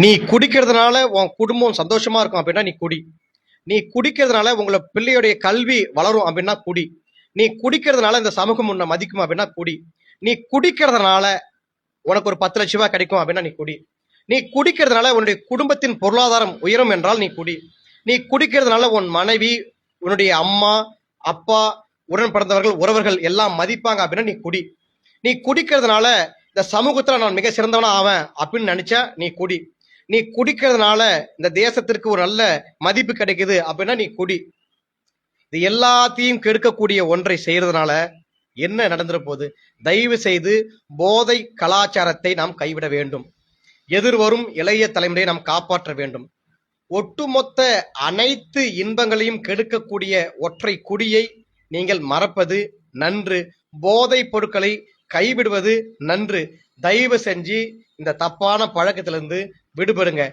நீ குடிக்கிறதுனால உன் குடும்பம் சந்தோஷமா இருக்கும் அப்படின்னா நீ குடி. நீ குடிக்கிறதுனால உங்களை பிள்ளையுடைய கல்வி வளரும் அப்படின்னா குடி. நீ குடிக்கிறதுனால இந்த சமூகம் உன்னை மதிக்கும் அப்படின்னா குடி. நீ குடிக்கிறதுனால உனக்கு ஒரு 10 லட்சம் ரூபாய் கிடைக்கும் அப்படின்னா நீ குடி. நீ குடிக்கிறதுனால உன்னுடைய குடும்பத்தின் பொருளாதாரம் உயரும் என்றால் நீ குடி. நீ குடிக்கிறதுனால உன் மனைவி, உன்னுடைய அம்மா, அப்பா, உடன் பிறந்தவர்கள், உறவர்கள் எல்லாம் மதிப்பாங்க அப்படின்னா நீ குடி. நீ குடிக்கிறதுனால இந்த சமூகத்துல நான் மிக சிறந்தவனா ஆவேன் அப்படின்னு நினைச்சா நீ குடி. நீ குடிக்கிறதுனால இந்த தேசத்திற்கு ஒரு நல்ல மதிப்பு கிடைக்குது அப்படின்னா நீ குடி. இது எல்லாத்தையும் கெடுக்கக்கூடிய ஒன்றை செய்யறதுனால என்ன நடந்துற போகுது? தயவு செய்து போதை கலாச்சாரத்தை நாம் கைவிட வேண்டும். எதிர்வரும் இளைய தலைமுறையை நாம் காப்பாற்ற வேண்டும். ஒட்டுமொத்த அனைத்து இன்பங்களையும் கெடுக்கக்கூடிய ஒற்றை குடியை நீங்கள் மறப்பது நன்று. போதை பொருட்களை கைவிடுவது நன்று. தயவு செஞ்சு இந்த தப்பான பழக்கத்திலிருந்து விடுபடுங்க.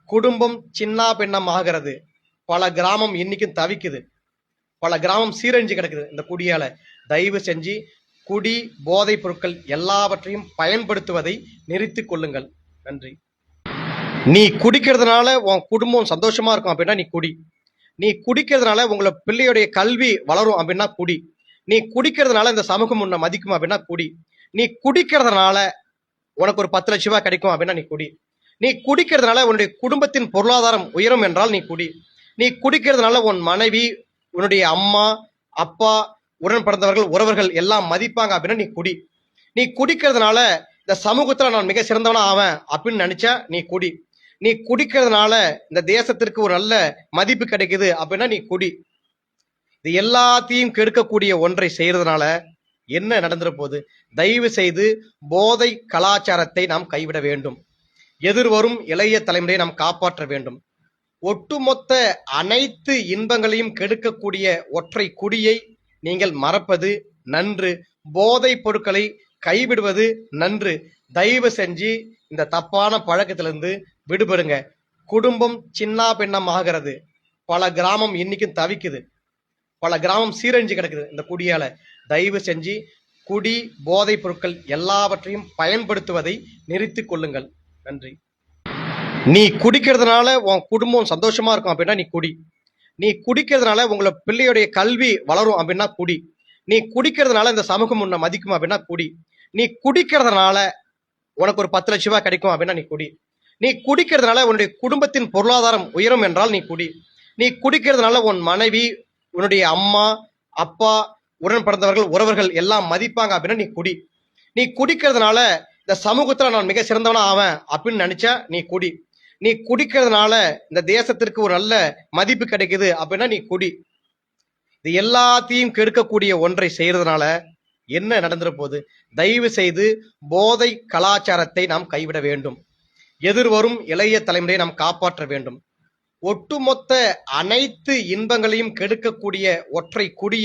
குடும்பம் சின்ன பின்னம் ஆகிறது. பல கிராமம் இன்னைக்கும் தவிக்குது. பல கிராமம் சீரழிஞ்சு கிடக்குது இந்த குடியால. தயவு செஞ்சு குடி, போதைப் பொருட்கள் எல்லாவற்றையும் பயன்படுத்துவதை நிறுத்திக் கொள்ளுங்கள். நன்றி. நீ குடிக்கிறதுனால உன் குடும்பம் சந்தோஷமா இருக்கும் அப்படின்னா நீ குடி. நீ குடிக்கிறதுனால உங்களை பிள்ளையுடைய கல்வி வளரும் அப்படின்னா குடி. நீ குடிக்கிறதுனால இந்த சமூகம் உன்னை மதிக்கும் அப்படின்னா குடி. நீ குடிக்கிறதுனால உனக்கு ஒரு 10 லட்சம் ரூபாய் கிடைக்கும் அப்படின்னா நீ குடி. நீ குடிக்கிறதுனால உன்னுடைய குடும்பத்தின் பொருளாதாரம் உயரும் என்றால் நீ குடி. நீ குடிக்கிறதுனால உன் மனைவி, உன்னுடைய அம்மா, அப்பா, உடன் பிறந்தவர்கள், உறவர்கள் எல்லாம் மதிப்பாங்க அப்படின்னா நீ குடி. நீ குடிக்கிறதுனால இந்த சமூகத்துல நான் மிக சிறந்தவனா ஆவேன் அப்படின்னு நினைச்சா நீ குடி. நீ குடிக்கிறதுனால இந்த தேசத்திற்கு ஒரு நல்ல மதிப்பு கிடைக்குது அப்படின்னா நீ குடி. இது எல்லாத்தையும் கெடுக்கக்கூடிய ஒன்றை செய்யறதுனால என்ன நடந்துற போகுது? தயவு செய்து போதை கலாச்சாரத்தை நாம் கைவிட வேண்டும். எதிர்வரும் இளைய தலைமுறையை நாம் காப்பாற்ற வேண்டும். ஒட்டுமொத்த அனைத்து இன்பங்களையும் கெடுக்கக்கூடிய ஒற்றை குடியை நீங்கள் மறப்பது நன்று. போதை பொருட்களை கைவிடுவது நன்று. தயவு செஞ்சு இந்த தப்பான பழக்கத்திலிருந்து விடுபடுங்க. குடும்பம் சின்ன பின்னம் ஆகிறது. பல கிராமம் இன்னைக்கும் தவிக்குது. பல கிராமம் சீரழிஞ்சு கிடக்குது இந்த குடியால. தயவு செஞ்சு குடி, போதைப் பொருட்கள் எல்லாவற்றையும் பயன்படுத்துவதை நிறுத்திக் கொள்ளுங்கள். நன்றி. நீ குடிக்கிறதுனால உன் குடும்பம் சந்தோஷமா இருக்கும் அப்படின்னா நீ குடி. நீ குடிக்கிறதுனால உங்களை பிள்ளையுடைய கல்வி வளரும் அப்படின்னா குடி. நீ குடிக்கிறதுனால இந்த சமூகம் உன்னை மதிக்கும் அப்படின்னா குடி. நீ குடிக்கிறதுனால உனக்கு ஒரு 10 லட்சம் ரூபாய் கிடைக்கும் அப்படின்னா நீ குடி. நீ குடிக்கிறதுனால உன்னுடைய குடும்பத்தின் பொருளாதாரம் உயரும் என்றால் நீ குடி. நீ குடிக்கிறதுனால உன் மனைவி, உன்னுடைய அம்மா, அப்பா, உடன் பிறந்தவர்கள், உறவர்கள் எல்லாம் மதிப்பாங்க அப்படின்னா நீ குடி. நீ குடிக்கிறதுனால இந்த சமூகத்துல நான் மிக சிறந்தவனா ஆவேன் அப்படின்னு நினைச்சா நீ குடி. நீ குடிக்கிறதுனால இந்த தேசத்திற்கு ஒரு நல்ல மதிப்பு கிடைக்குது அப்படின்னா நீ குடி. இது எல்லாத்தையும் கெடுக்கக்கூடிய ஒன்றை செய்யறதுனால என்ன நடந்துற போகுது? தயவு செய்து போதை கலாச்சாரத்தை நாம் கைவிட வேண்டும். எதிர்வரும் இளைய தலைமுறையை நாம் காப்பாற்ற வேண்டும். ஒட்டுமொத்த அனைத்து இன்பங்களையும் கெடுக்கக்கூடிய ஒற்றை குடி